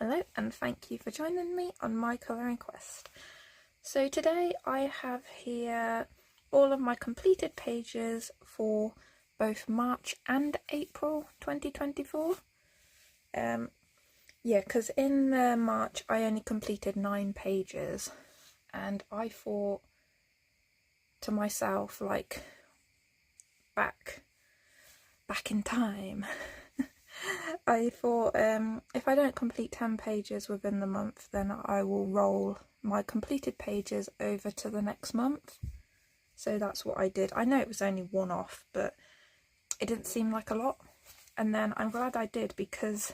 Hello and thank you for joining me on my colouring quest. So today I have here all of my completed pages for both March and April 2024. Because in March I only completed 9 pages and I thought to myself, like, back in time, I thought if I don't complete 10 pages within the month, then I will roll my completed pages over to the next month. So that's what I did. I know it was only one off, but it didn't seem like a lot. And then I'm glad I did, because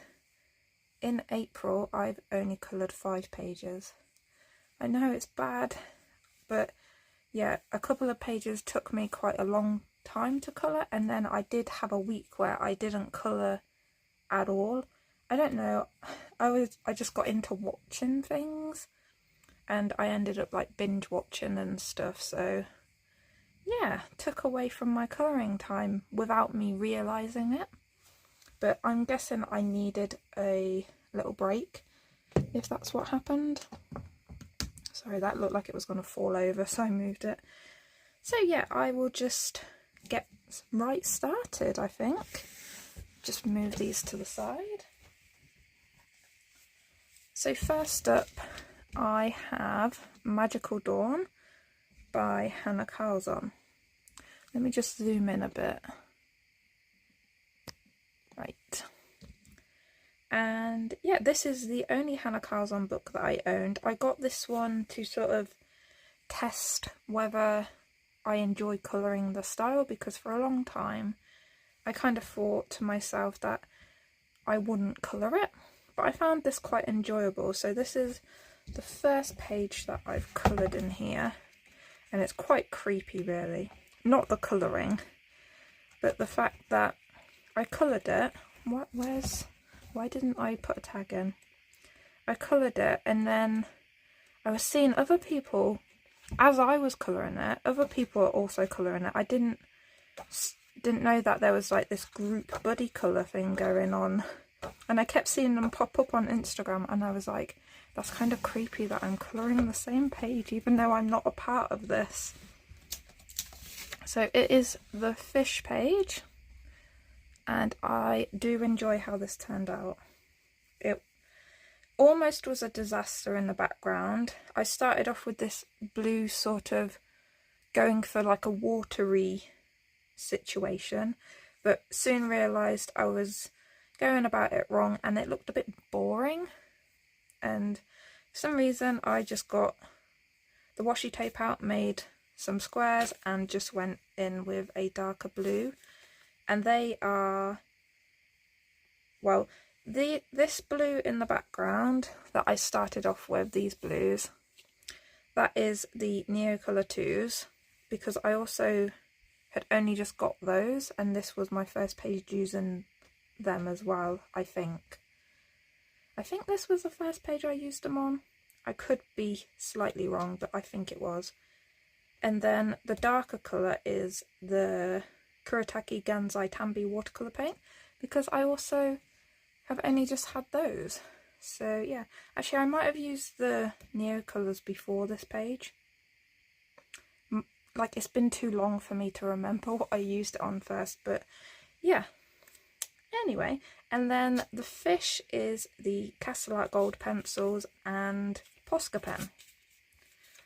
in April I've only coloured 5 pages. I know it's bad, but yeah, a couple of pages took me quite a long time to colour, and then I did have a week where I didn't colour at all. I don't know, I just got into watching things and I ended up like binge watching and stuff, so yeah, took away from my colouring time without me realising it. But I'm guessing I needed a little break, if that's what happened. Sorry, that looked like it was going to fall over, so I moved it. So yeah, I will just get right started, I think. Just move these to the side. So first up, I have Magical Dawn by Hannah Calzon. Let me just zoom in a bit. Right. And yeah, this is the only Hannah Calzon book that I owned. I got this one to sort of test whether I enjoy colouring the style, because for a long time I kind of thought to myself that I wouldn't colour it, but I found this quite enjoyable. So this is the first page that I've coloured in here, and it's quite creepy really. Not the colouring, but the fact that I coloured it. Why didn't I put a tag in? I coloured it, and then I was seeing other people, as I was colouring it, other people are also colouring it. I didn't know that there was like this group buddy colour thing going on, and I kept seeing them pop up on Instagram, and I was like, that's kind of creepy that I'm colouring the same page even though I'm not a part of this. So it is the fish page, and I do enjoy how this turned out. It almost was a disaster in the background. I started off with this blue, sort of going for like a watery situation, but soon realised I was going about it wrong and it looked a bit boring, and for some reason I just got the washi tape out, made some squares and just went in with a darker blue. And they are, well, this blue in the background that I started off with, these blues, that is the Neocolor 2s, because I also had only just got those, and this was my first page using them as well, I think. I think this was the first page I used them on. I could be slightly wrong, but I think it was. And then the darker colour is the Kuretake Gansai Tambi watercolour paint, because I also have only just had those. So yeah, actually I might have used the Neo colours before this page. Like, it's been too long for me to remember what I used it on first, but yeah. Anyway, and then the fish is the Castle Art Gold pencils and Posca pen.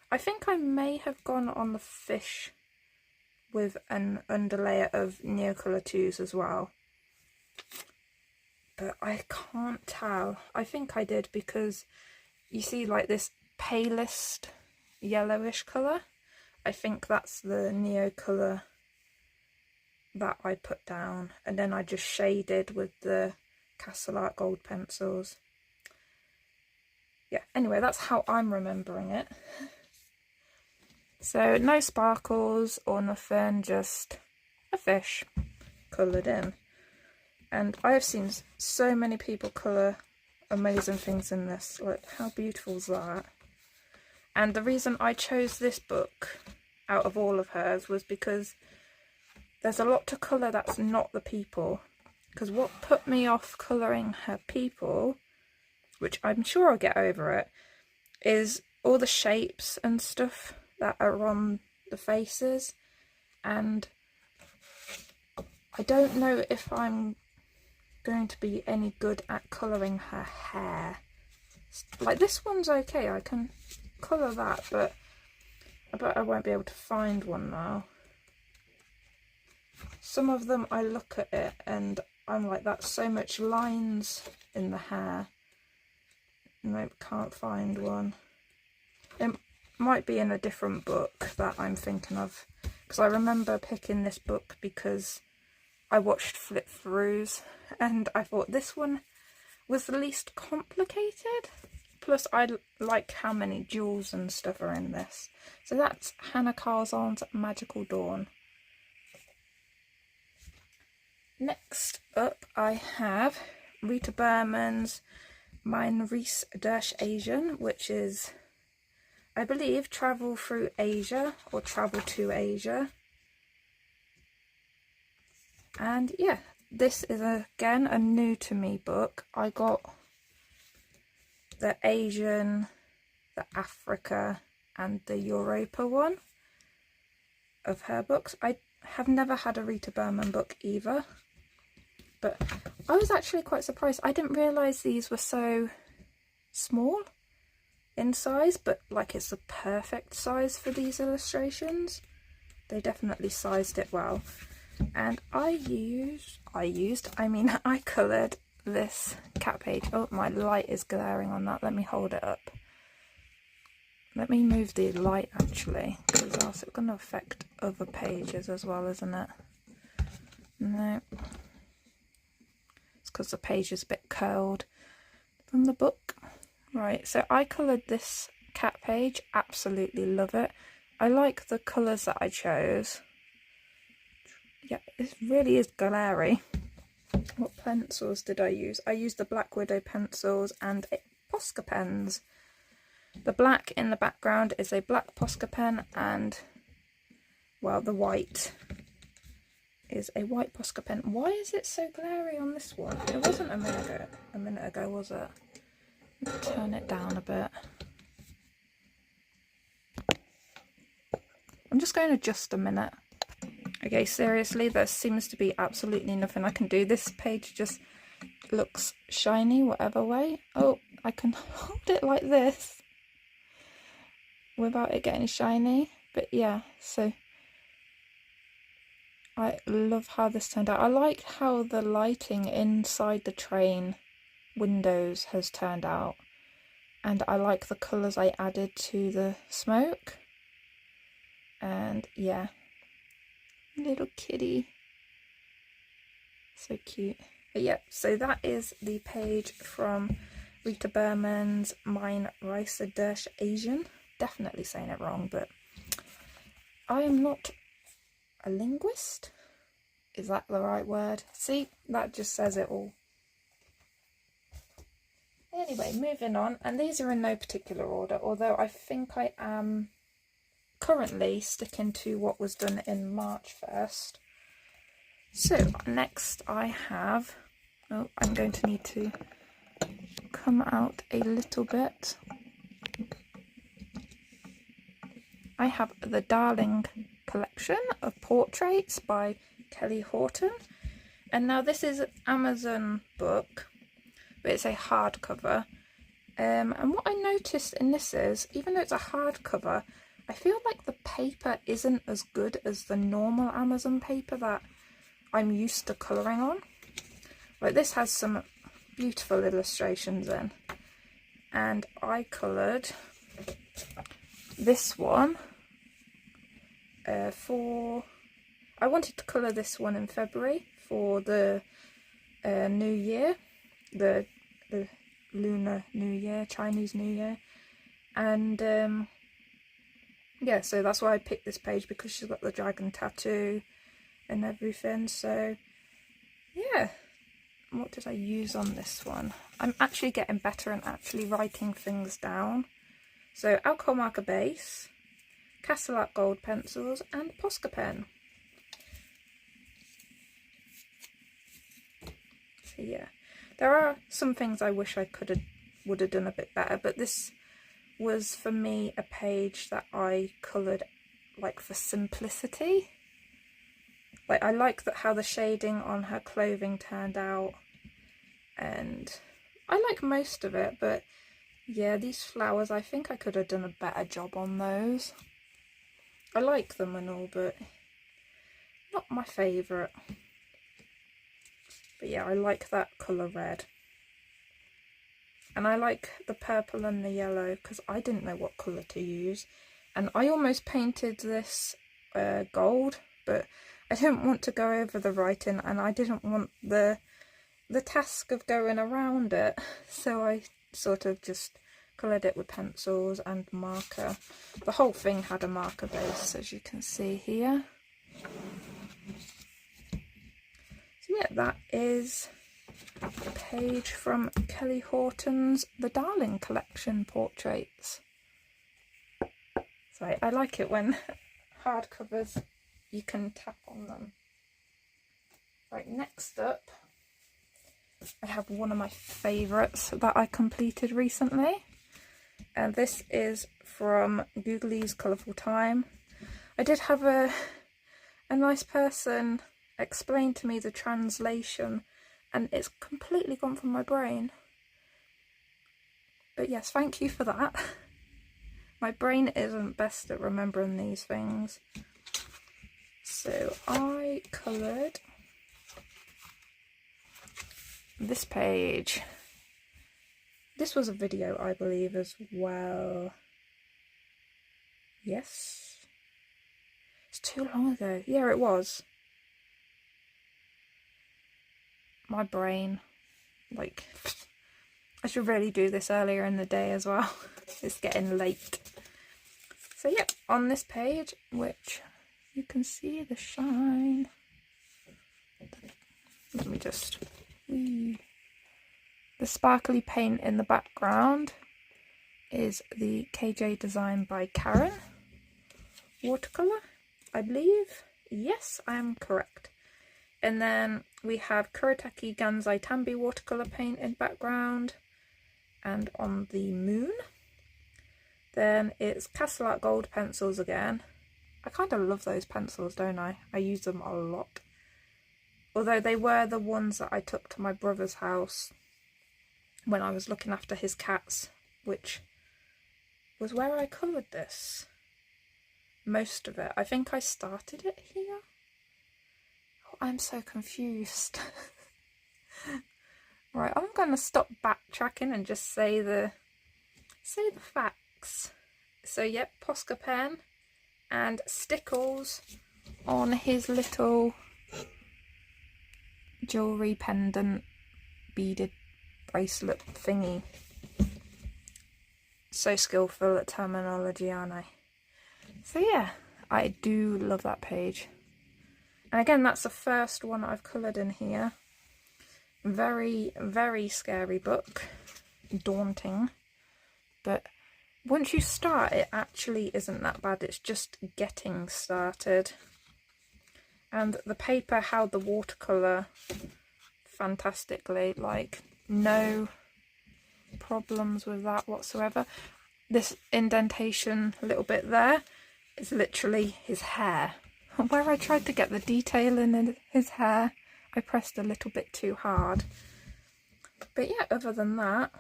I think I may have gone on the fish with an underlayer of Neocolor 2s as well, but I can't tell. I think I did, because you see like this palest yellowish colour. I think that's the Neocolor that I put down, and then I just shaded with the Castle Art Gold pencils. Yeah, anyway, that's how I'm remembering it. So no sparkles or nothing, just a fish coloured in. And I have seen so many people colour amazing things in this. Like, how beautiful is that? And the reason I chose this book out of all of hers was because there's a lot to colour that's not the people. Because what put me off colouring her people which I'm sure I'll get over it, is all the shapes and stuff that are on the faces, and I don't know if I'm going to be any good at colouring her hair. Like, this one's okay, I can colour that, but I bet I won't be able to find one now. Some of them I look at it and I'm like, that's so much lines in the hair. Nope, can't find one. It might be in a different book that I'm thinking of, because I remember picking this book because I watched flip throughs and I thought this one was the least complicated. Plus I like how many jewels and stuff are in this. So that's Hannah Carzon's Magical Dawn. Next up I have Rita Burman's Mein Reise durch Asien, which is, I believe, travel through Asia or travel to Asia. And yeah, this is again a new to me book. I got the Asian, the Africa and the Europa one of her books. I have never had a Rita Burman book either, but I was actually quite surprised. I didn't realise these were so small in size, but like it's the perfect size for these illustrations. They definitely sized it well. And I coloured this cat page. Oh, my light is glaring on that. Let me hold it up. Let me move the light actually, because else it's going to affect other pages as well, isn't it? No. It's because the page is a bit curled from the book. Right, so I coloured this cat page. Absolutely love it. I like the colours that I chose. Yeah, it really is glary. What pencils did I use? I used the Black Widow pencils and Posca pens. The black in the background is a black Posca pen, and, well, the white is a white Posca pen. Why is it so glary on this one? It wasn't a minute ago, was it? Turn it down a bit. I'm just going to just a minute. Okay, seriously, there seems to be absolutely nothing I can do. This page just looks shiny whatever way. Oh, I can hold it like this without it getting shiny. But yeah, so I love how this turned out. I like how the lighting inside the train windows has turned out. And I like the colours I added to the smoke. And yeah. Little kitty, so cute. But yeah, so that is the page from Rita Burman's Mein Reise durch Asien. Definitely saying it wrong, but I am not a linguist. Is that the right word? See, that just says it all. Anyway, moving on, and these are in no particular order, although I think I am currently sticking to what was done in March 1st. So next I have, oh, I'm going to need to come out a little bit. I have the Darling collection of portraits by Kelly Horton, and now this is an Amazon book, but it's a hardcover. And what I noticed in this is, even though it's a hardcover, I feel like the paper isn't as good as the normal Amazon paper that I'm used to colouring on. Like, this has some beautiful illustrations in. And I coloured this one I wanted to colour this one in February for the New Year, the Lunar New Year, Chinese New Year. And yeah, so that's why I picked this page, because she's got the dragon tattoo and everything. So yeah, what did I use on this one? I'm actually getting better and actually writing things down. So alcohol marker base, Castle Art gold pencils and Posca pen. So yeah, there are some things I wish I could have would have done a bit better, but this was for me a page that I coloured like for simplicity. Like, I like that how the shading on her clothing turned out, and I like most of it, but yeah, these flowers, I think I could have done a better job on those. I like them and all, but not my favourite. But yeah, I like that colour red. And I like the purple and the yellow because I didn't know what colour to use. And I almost painted this gold, but I didn't want to go over the writing, and I didn't want the task of going around it. So I sort of just coloured it with pencils and marker. The whole thing had a marker base, as you can see here. So yeah, that is a page from Kelly Horton's The Darling Collection Portraits. So I like it when hardcovers, you can tap on them. Right, next up, I have one of my favourites that I completed recently. And this is from Googly's Colourful Time. I did have a nice person explain to me the translation, and it's completely gone from my brain. But yes, thank you for that. My brain isn't best at remembering these things. So I coloured this page. This was a video, I believe, as well. Yes. It's too long ago. Yeah, it was. My brain. Like, I should really do this earlier in the day as well. It's getting late. So yeah, on this page, which you can see the shine. Let me just... The sparkly paint in the background is the KJ design by Karen. Watercolour, I believe. Yes, I am correct. And then we have Kuretake Gansai Tambi watercolour paint in background and on the moon. Then it's Castle Art Gold pencils again. I kind of love those pencils, don't I? I use them a lot. Although they were the ones that I took to my brother's house when I was looking after his cats, which was where I coloured this. Most of it. I think I started it here. Oh, I'm so confused. Right, I'm going to stop backtracking and just say the facts. So yep, Posca pen and stickles on his little jewellery pendant beaded bracelet thingy. So skillful at terminology, aren't I? So yeah, I do love that page. And again, that's the first one I've coloured in here. Very, very scary book. Daunting. But once you start, it actually isn't that bad. It's just getting started. And the paper held the watercolour fantastically. Like, no problems with that whatsoever. This indentation a little bit there is literally his hair. Where I tried to get the detail in his hair, I pressed a little bit too hard. But yeah, other than that,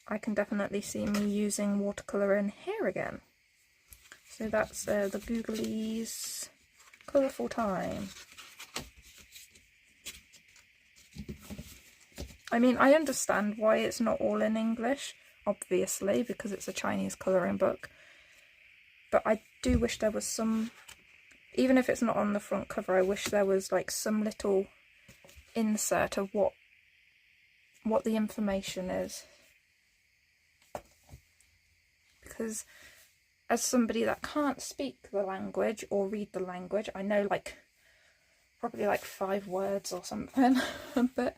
I can definitely see me using watercolour in here again. So that's the Googly's Colourful Time. I mean, I understand why it's not all in English, obviously, because it's a Chinese colouring book. But I do wish there was some, even if it's not on the front cover, I wish there was like some little insert of what the information is. Because as somebody that can't speak the language or read the language, I know like probably like 5 words or something, but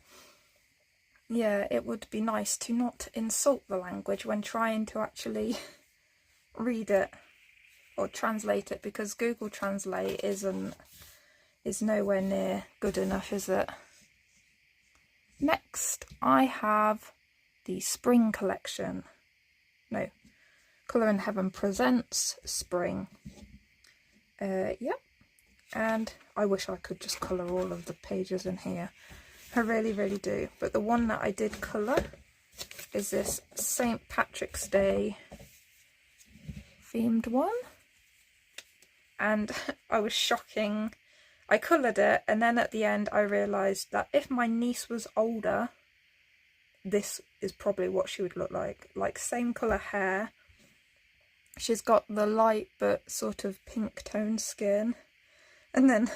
yeah, it would be nice to not insult the language when trying to actually read it or translate it, because Google Translate is nowhere near good enough, is it? Next, I have the Spring collection. No, Colour in Heaven presents Spring. Yep. And I wish I could just colour all of the pages in here. I really, really do. But the one that I did colour is this St. Patrick's Day themed one. And I was shocking. I coloured it, and then at the end I realised that if my niece was older, this is probably what she would look like. Like, same colour hair. She's got the light but sort of pink toned skin. And then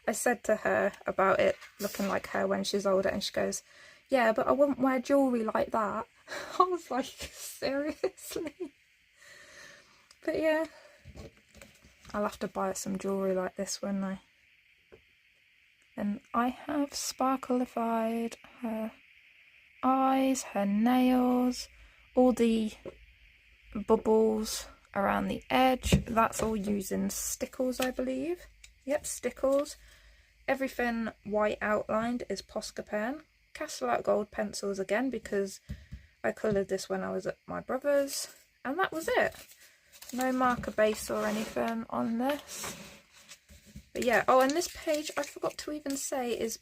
I said to her about it looking like her when she's older, and she goes, yeah, but I wouldn't wear jewellery like that. I was like, seriously? But yeah, I'll have to buy some jewellery like this, won't I? And I have sparkleified her eyes, her nails, all the bubbles around the edge. That's all using stickles, I believe. Yep, stickles. Everything white outlined is Posca pen. Castle Out Gold pencils again, because I coloured this when I was at my brother's. And that was it. No marker base or anything on this. But yeah, oh, and this page, I forgot to even say, is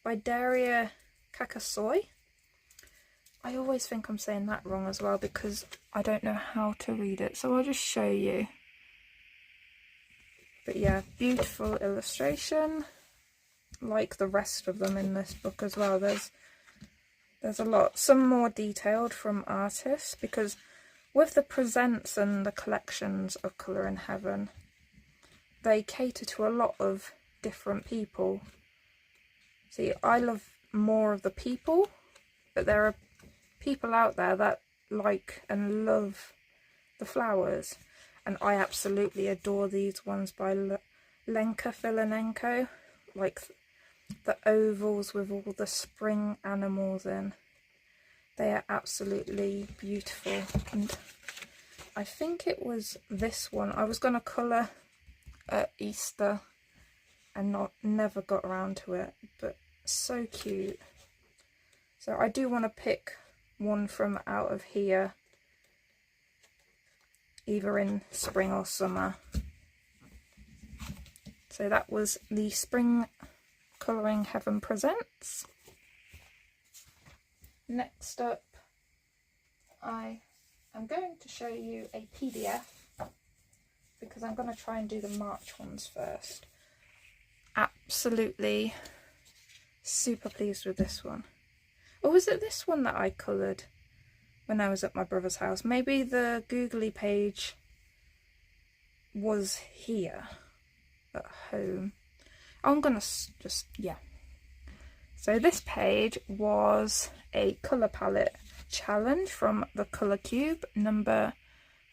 by Daria Kakasoy. I always think I'm saying that wrong as well, because I don't know how to read it. So I'll just show you. But yeah, beautiful illustration, like the rest of them in this book as well. There's a lot, some more detailed from artists, because with the presents and the collections of Colour in Heaven, they cater to a lot of different people. See, I love more of the people, but there are people out there that like and love the flowers. And I absolutely adore these ones by Lenka Filanenko, like the ovals with all the spring animals in. They are absolutely beautiful. And I think it was this one I was going to colour at Easter and never got around to it, but so cute. So I do want to pick one from out of here, either in spring or summer. So that was the Spring Colouring Heaven Presents. Next up, I am going to show you a PDF, because I'm going to try and do the March ones first. Absolutely super pleased with this one. Or was it this one that I coloured when I was at my brother's house? Maybe the Googly page was here at home. I'm gonna just, yeah. So this page was a colour palette challenge from the Colour Cube, number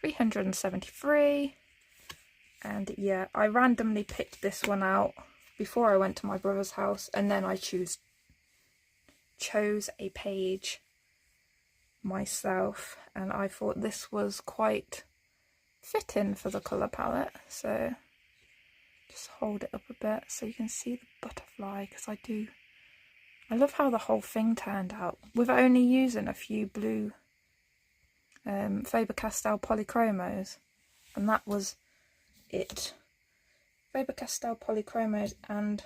373. And yeah, I randomly picked this one out before I went to my brother's house, and then I chose a page myself, and I thought this was quite fitting for the colour palette. So just hold it up a bit so you can see the butterfly, because I love how the whole thing turned out with only using a few blue Faber-Castell polychromos, and that was it. Faber-Castell polychromos and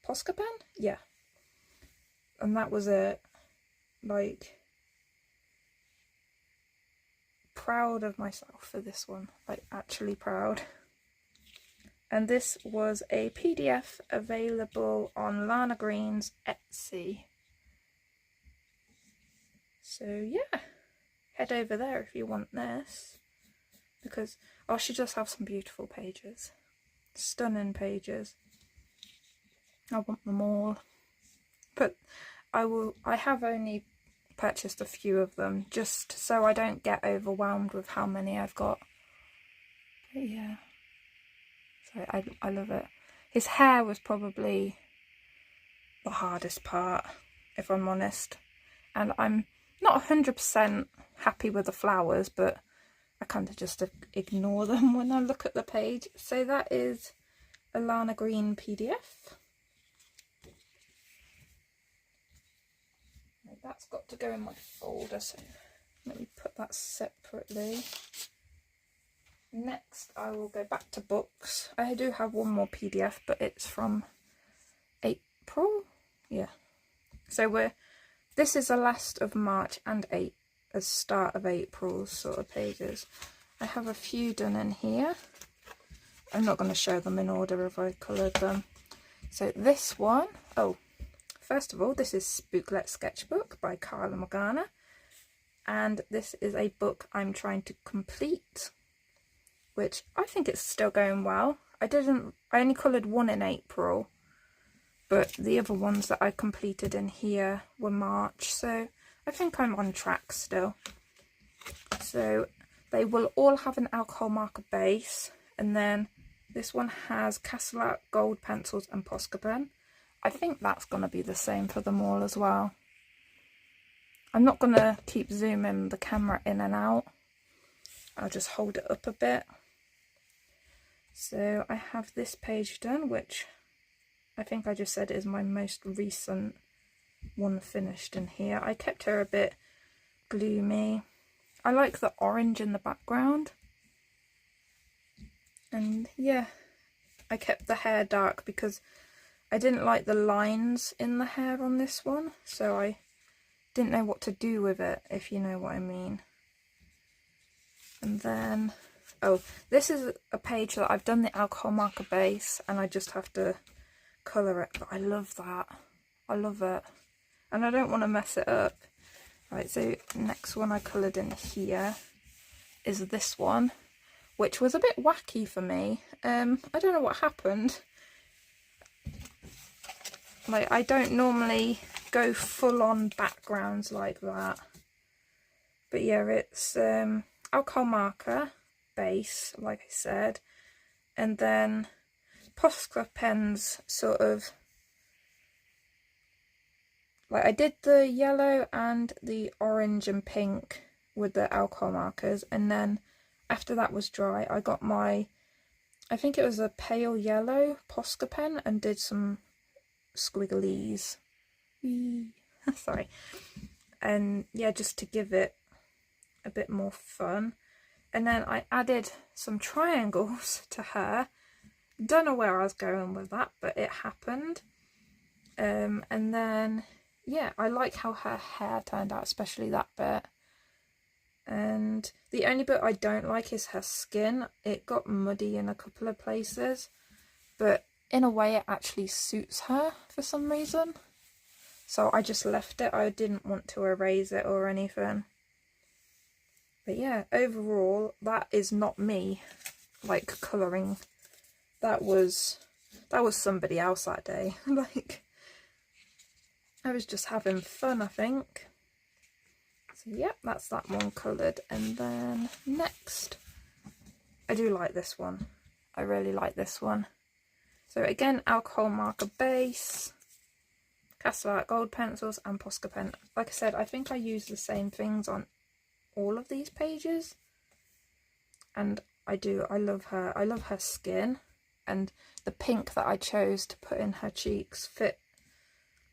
Posca pen? Yeah. And that was it. Like, proud of myself for this one. Like, actually proud. And this was a PDF available on Lana Green's Etsy. So yeah, head over there if you want this, because she does have some beautiful pages. Stunning pages. I want them all. But I have only purchased a few of them, just so I don't get overwhelmed with how many I've got. But yeah. So I love it. His hair was probably the hardest part, if I'm honest. And I'm not 100% happy with the flowers, but I kind of just ignore them when I look at the page. So that is a Lana Green PDF. that's got to go in my folder, so let me put that separately. Next I will go back to books. I do have one more PDF, but it's from April. Yeah. So this is the last of March and a start of April sort of pages. I have a few done in here. I'm not going to show them in order if I coloured them. So this one, oh, first of all, this is Spooklet Sketchbook by Carla Morgana. And this is a book I'm trying to complete, which I think it's still going well. I only coloured one in April, but the other ones that I completed in here were March, so I think I'm on track still. So they will all have an alcohol marker base, and then this one has Castle Art gold pencils and Posca pen. I think that's going to be the same for them all as well. I'm not going to keep zooming the camera in and out. I'll just hold it up a bit. So I have this page done, which I think I just said is my most recent one finished in here. I kept her a bit gloomy. I like the orange in the background. And yeah, I kept the hair dark because I didn't like the lines in the hair on this one, so I didn't know what to do with it, if you know what I mean. And then, oh, this is a page that I've done the alcohol marker base and I just have to colour it, but I love that. I love it. And I don't want to mess it up. Right, so next one I coloured in here is this one, which was a bit wacky for me. I don't know what happened. Like, I don't normally go full on backgrounds like that. But yeah, it's alcohol marker base, like I said, and then Posca pens sort of, like I did the yellow and the orange and pink with the alcohol markers, and then after that was dry I got my, I think it was a pale yellow Posca pen and did some squigglies. Sorry. And yeah, just to give it a bit more fun. And then I added some triangles to her. Don't know where I was going with that, but it happened. And then yeah, I like how her hair turned out, especially that bit. And the only bit I don't like is her skin. It got muddy in a couple of places, but in a way it actually suits her for some reason. So I just left it. I didn't want to erase it or anything. But yeah, overall, that is not me, like, colouring. That was somebody else that day. Like, I was just having fun, I think. So yeah, that's that one coloured. And then next, I do like this one. I really like this one. So again, alcohol marker base, Castle Art gold pencils and Posca pen. Like I said, I think I use the same things on all of these pages. And I love her. I love her skin. And the pink that I chose to put in her cheeks fit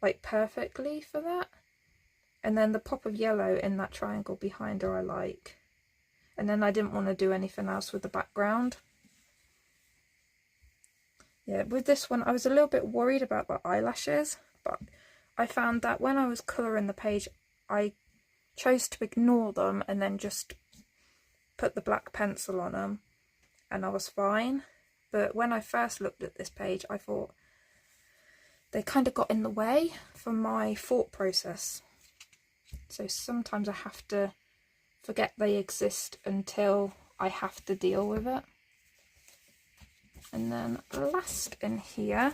like perfectly for that. And then the pop of yellow in that triangle behind her I like. And then I didn't want to do anything else with the background. Yeah, with this one I was a little bit worried about the eyelashes, but I found that when I was colouring the page I chose to ignore them and then just put the black pencil on them and I was fine. But when I first looked at this page I thought they kind of got in the way for my thought process. So sometimes I have to forget they exist until I have to deal with it. And then last in here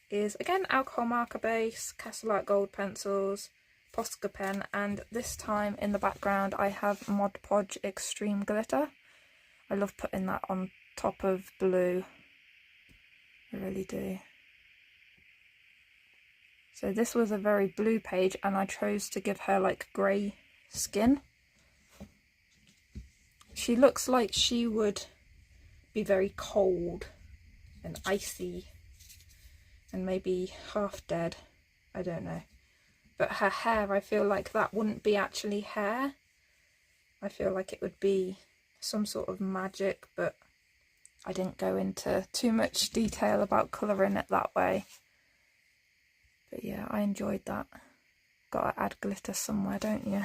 is again alcohol marker base, Castle Art gold pencils, Posca pen, and this time in the background I have Mod Podge Extreme Glitter. I love putting that on top of blue. I really do. So this was a very blue page and I chose to give her like grey skin. She looks like she would be very cold and icy and maybe half dead. I don't know. But her hair, I feel like that wouldn't be actually hair. I feel like it would be some sort of magic, but I didn't go into too much detail about colouring it that way. But yeah, I enjoyed that. Gotta add glitter somewhere, don't you?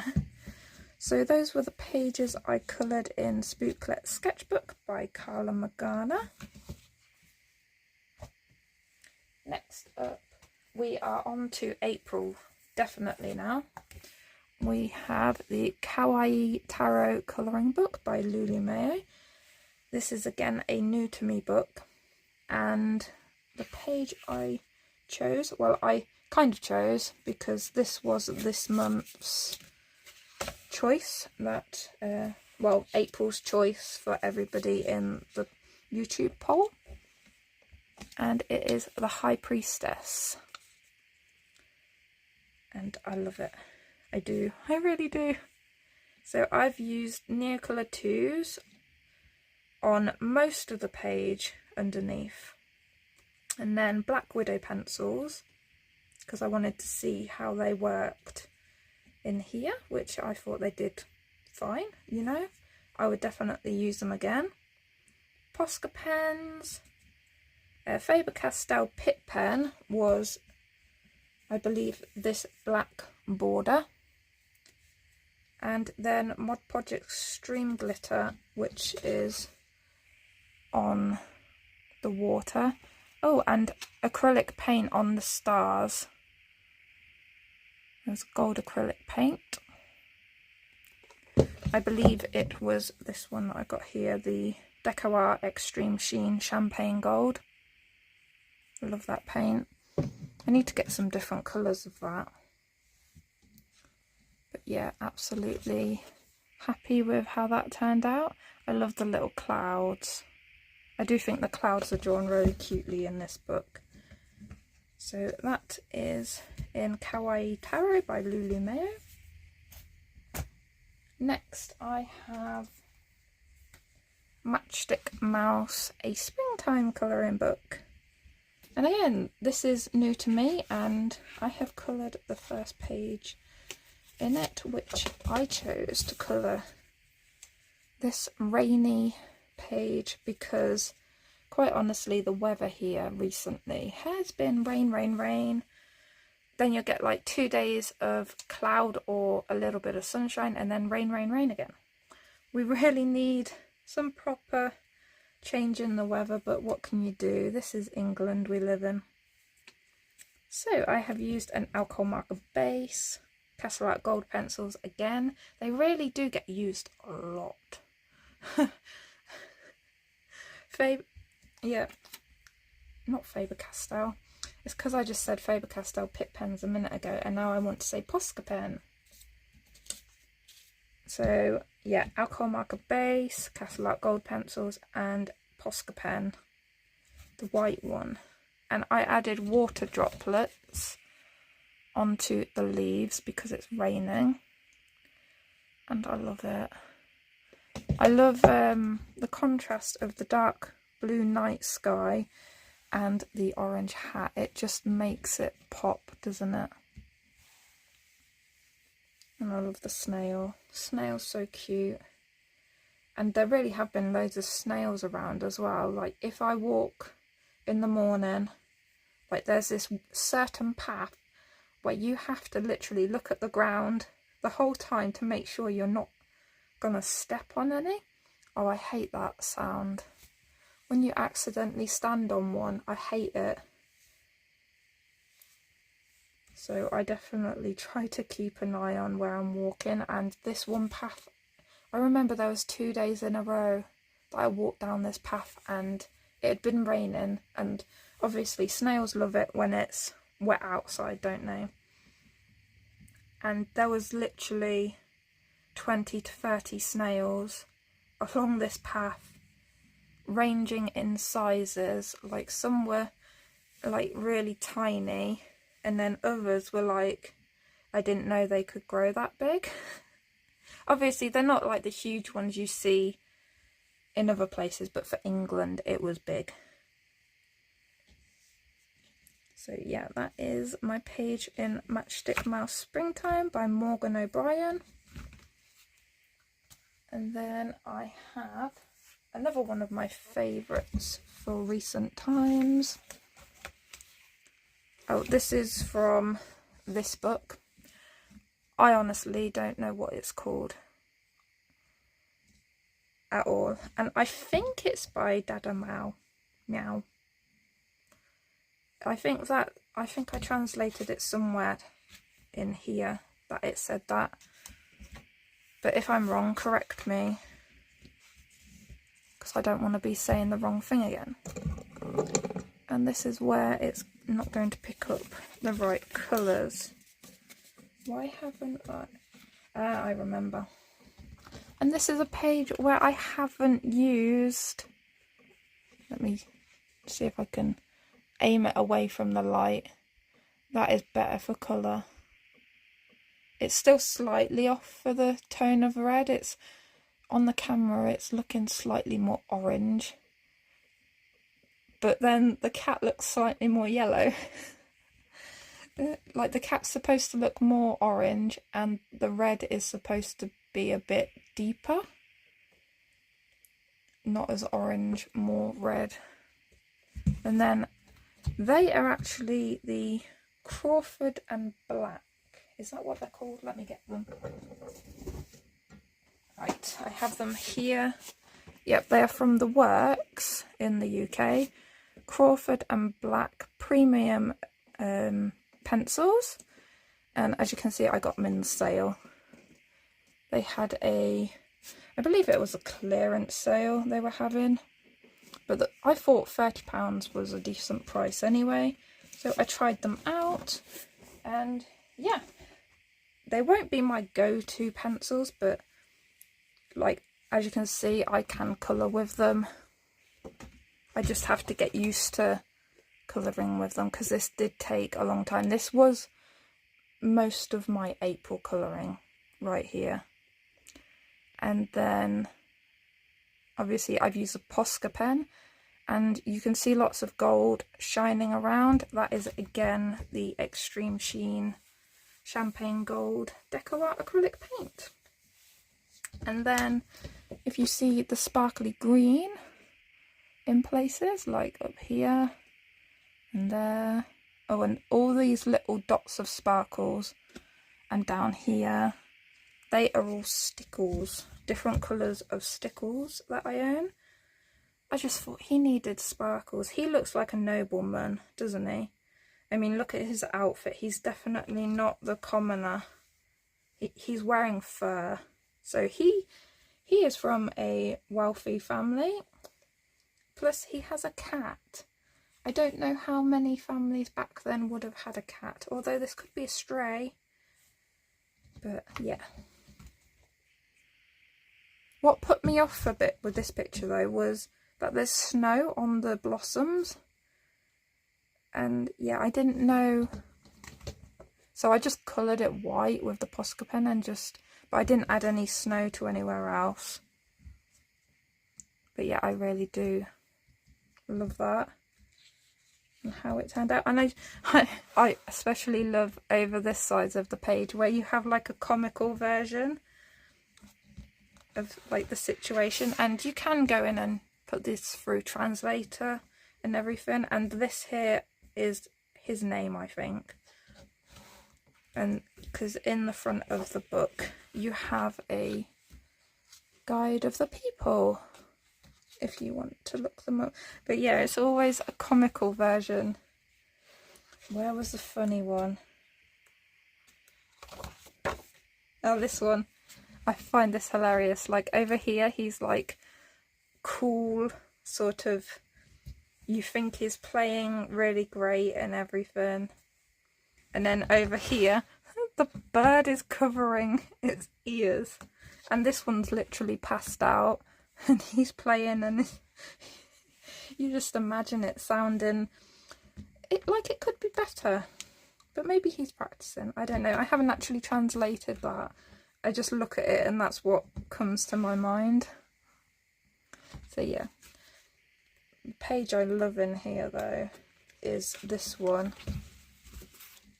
So those were the pages I coloured in Spooklet Sketchbook by Carla Magana. Next up, we are on to April, definitely now. We have the Kawaii Tarot colouring book by Dma Meow. This is again a new to me book, and the page I chose, well, I kind of chose because this was this month's choice, that well, April's choice for everybody in the YouTube poll, and it is the High Priestess, and I love it. I do, I really do. So I've used Neocolor 2s on most of the page underneath, and then Black Widow pencils because I wanted to see how they worked in here, which I thought they did fine, you know. I would definitely use them again. Posca pens, Faber-Castell Pitt pen was, I believe, this black border. And then Mod Podge Extreme Glitter, which is on the water. Oh, and acrylic paint on the stars. There's gold acrylic paint. I believe it was this one that I got here, the Deco Extreme Sheen Champagne Gold. I love that paint. I need to get some different colours of that. But yeah, absolutely happy with how that turned out. I love the little clouds. I do think the clouds are drawn really cutely in this book. So that is in Kawaii Tarot by Dma Meow. Next I have Matchstick Mouse, a springtime colouring book. And again, this is new to me, and I have coloured the first page in it, which I chose to colour this rainy page because quite honestly the weather here recently has been rain, rain, rain. Then you'll get like 2 days of cloud or a little bit of sunshine, and then rain, rain, rain again. We really need some proper change in the weather, but what can you do? This is England we live in. So I have used an alcohol marker base, Castle Art gold pencils again. They really do get used a lot. Yeah, not Faber-Castell. It's because I just said Faber-Castell Pitt pens a minute ago, and now I want to say Posca pen. So yeah, alcohol marker base, Castle Art gold pencils, and Posca pen, the white one. And I added water droplets onto the leaves because it's raining, and I love it. I love the contrast of the dark blue night sky and the orange hat. It just makes it pop, doesn't it? And I love the snail. Snail's so cute. And there really have been loads of snails around as well. Like if I walk in the morning, like there's this certain path where you have to literally look at the ground the whole time to make sure you're not gonna step on any. Oh, I hate that sound. When you accidentally stand on one, I hate it. So I definitely try to keep an eye on where I'm walking. And this one path, I remember there was 2 days in a row that I walked down this path and it had been raining, and obviously snails love it when it's wet outside, don't they? And there was literally 20 to 30 snails along this path, ranging in sizes. Like some were like really tiny, and then others were like, I didn't know they could grow that big. Obviously they're not like the huge ones you see in other places, but for England it was big. So yeah, that is my page in Matchstick Mouse Springtime by Morgan O'Brien. And then I have another one of my favourites for recent times. Oh, this is from this book. I honestly don't know what it's called at all. And I think it's by Dma Meow. I think I translated it somewhere in here that it said that. But if I'm wrong, correct me, because I don't want to be saying the wrong thing again. And this is where it's not going to pick up the right colours. Why haven't I? I remember. And this is a page where I haven't used... Let me see if I can aim it away from the light. That is better for colour. It's still slightly off for the tone of red. It's on the camera, it's looking slightly more orange. But then the cat looks slightly more yellow. Like the cat's supposed to look more orange and the red is supposed to be a bit deeper. Not as orange, more red. And then they are actually the Crawford and Black. Is that what they're called? Let me get them. Right, I have them here. Yep, they are from The Works in the UK. Crawford and Black premium pencils. And as you can see, I got them in the sale. They had I believe it was a clearance sale they were having. But I thought £30 was a decent price anyway. So I tried them out. And yeah. They won't be my go-to pencils, but like as you can see, I can colour with them. I just have to get used to colouring with them because this did take a long time. This was most of my April colouring right here. And then obviously I've used a Posca pen and you can see lots of gold shining around. That is again the Extreme Sheen Champagne Gold Deco Art acrylic paint. And then if you see the sparkly green in places like up here and there, oh, and all these little dots of sparkles, and down here, they are all stickles, different colours of stickles that I own. I just thought he needed sparkles. He looks like a nobleman, doesn't he? I mean, look at his outfit. He's definitely not the commoner. He's wearing fur. So he is from a wealthy family. Plus, he has a cat. I don't know how many families back then would have had a cat. Although this could be a stray. But, yeah. What put me off a bit with this picture, though, was that there's snow on the blossoms. And yeah, I didn't know, so I just coloured it white with the Posca pen and but I didn't add any snow to anywhere else. But yeah, I really do love that and how it turned out. And I especially love over this side of the page where you have like a comical version of like the situation, and you can go in and put this through translator and everything. And this here is his name, I think, and because in the front of the book you have a guide of the people if you want to look them up. But yeah, it's always a comical version. Where was the funny one? Oh, this one. I find this hilarious. Like over here he's like cool, sort of, you think he's playing really great and everything. And then over here, the bird is covering its ears. And this one's literally passed out. And he's playing and you just imagine it sounding like it could be better. But maybe he's practicing. I don't know. I haven't actually translated that. I just look at it and that's what comes to my mind. So yeah. The page I love in here though is this one.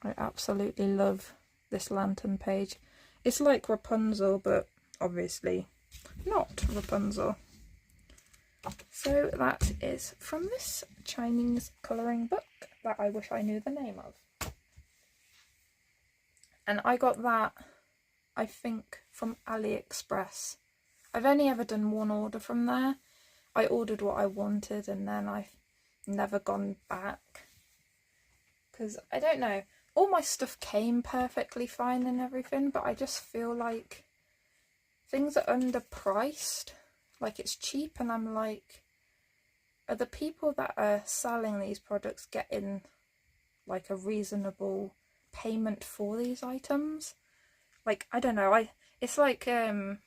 I absolutely love this lantern page. It's like Rapunzel, but obviously not Rapunzel. So that is from this Chinese colouring book that I wish I knew the name of. And I got that, I think, from AliExpress. I've only ever done one order from there. I ordered what I wanted and then I've never gone back. Because, I don't know, all my stuff came perfectly fine and everything, but I just feel like things are underpriced. Like, it's cheap and I'm like, are the people that are selling these products getting like a reasonable payment for these items? Like, I don't know, it's like Shein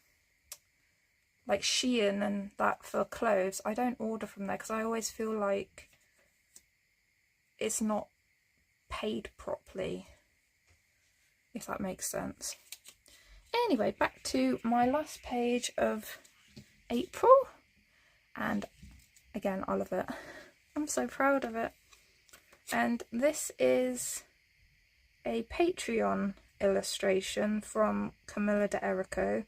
and that for clothes. I don't order from there because I always feel like it's not paid properly, if that makes sense. Anyway, back to my last page of April, and again, I love it. I'm so proud of it. And this is a Patreon illustration from Camilla de Erico.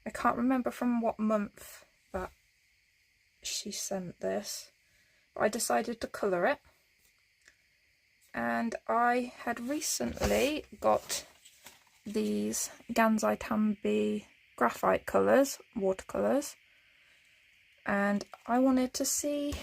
I can't remember from what month that she sent this, but I decided to colour it. And I had recently got these Gansai Tambi graphite colours, watercolours, and I wanted to see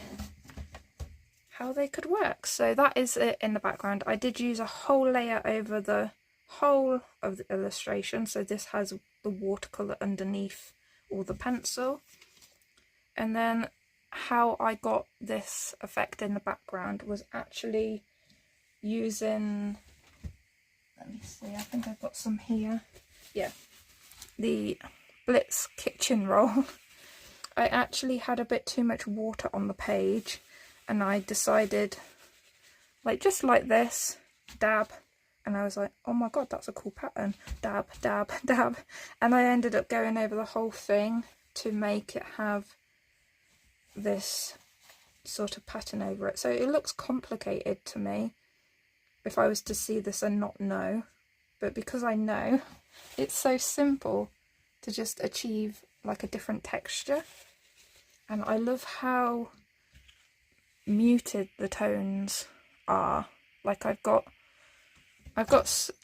how they could work. So that is it in the background. I did use a whole layer over the whole of the illustration, so this has the watercolour underneath or the pencil. And then how I got this effect in the background was actually using, let me see, I think I've got some here. Yeah, the Blitz kitchen roll. I actually had a bit too much water on the page and I decided, like, just like this, dab, and I was like, oh my god, that's a cool pattern, dab, dab, dab, and I ended up going over the whole thing to make it have this sort of pattern over it. So it looks complicated to me if I was to see this and not know, but because I know, it's so simple to just achieve like a different texture. And I love how muted the tones are. Like I've got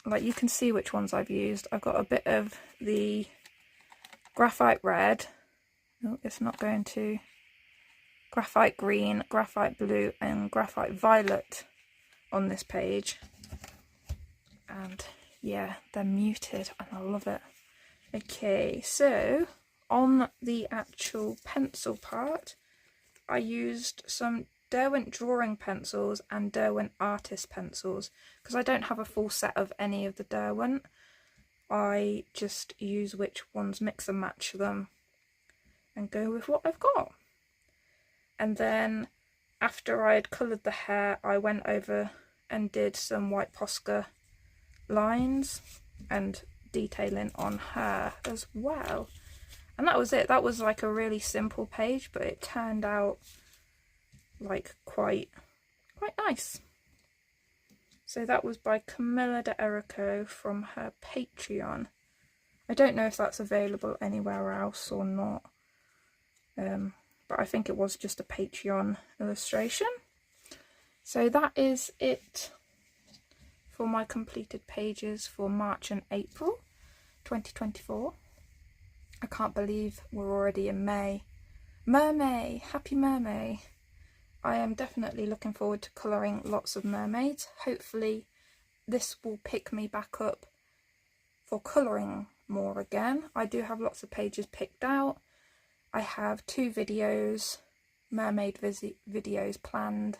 like, you can see which ones I've used. I've got a bit of the graphite red, oh, it's not going to, graphite green, graphite blue and graphite violet on this page. And yeah, they're muted and I love it. Okay, so on the actual pencil part, I used some Derwent drawing pencils and Derwent artist pencils because I don't have a full set of any of the Derwent. I just use which ones, mix and match them and go with what I've got. And then after I had coloured the hair, I went over and did some white Posca lines and detailing on her as well. And that was it. That was like a really simple page, but it turned out like quite nice. So that was by Camilla de Erico from her Patreon. I don't know if that's available anywhere else or not, but I think it was just a Patreon illustration. So that is it for my completed pages for March and April 2024. I can't believe we're already in May. Mermaid! Happy Mermaid! I am definitely looking forward to colouring lots of mermaids. Hopefully this will pick me back up for colouring more again. I do have lots of pages picked out. I have 2 videos, mermaid videos planned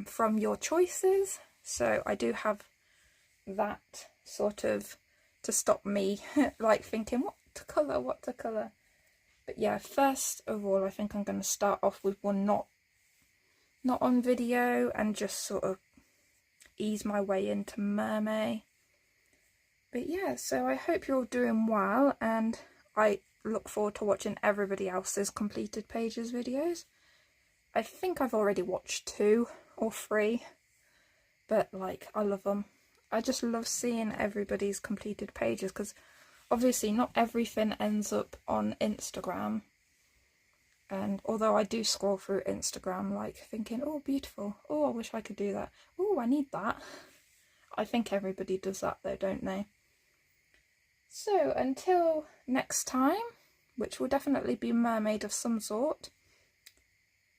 from your choices. So I do have that sort of to stop me like thinking what to colour. But yeah, first of all, I think I'm going to start off with one not on video and just sort of ease my way into mermaid. But yeah, so I hope you're all doing well, and I look forward to watching everybody else's completed pages videos. I think I've already watched 2 or 3, but like I love them. I just love seeing everybody's completed pages, because obviously not everything ends up on Instagram. And although I do scroll through Instagram like thinking, oh beautiful, oh I wish I could do that, oh I need that. I think everybody does that though, don't they? So until next time, which will definitely be mermaid of some sort,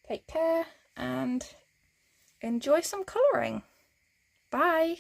take care and enjoy some colouring. Bye!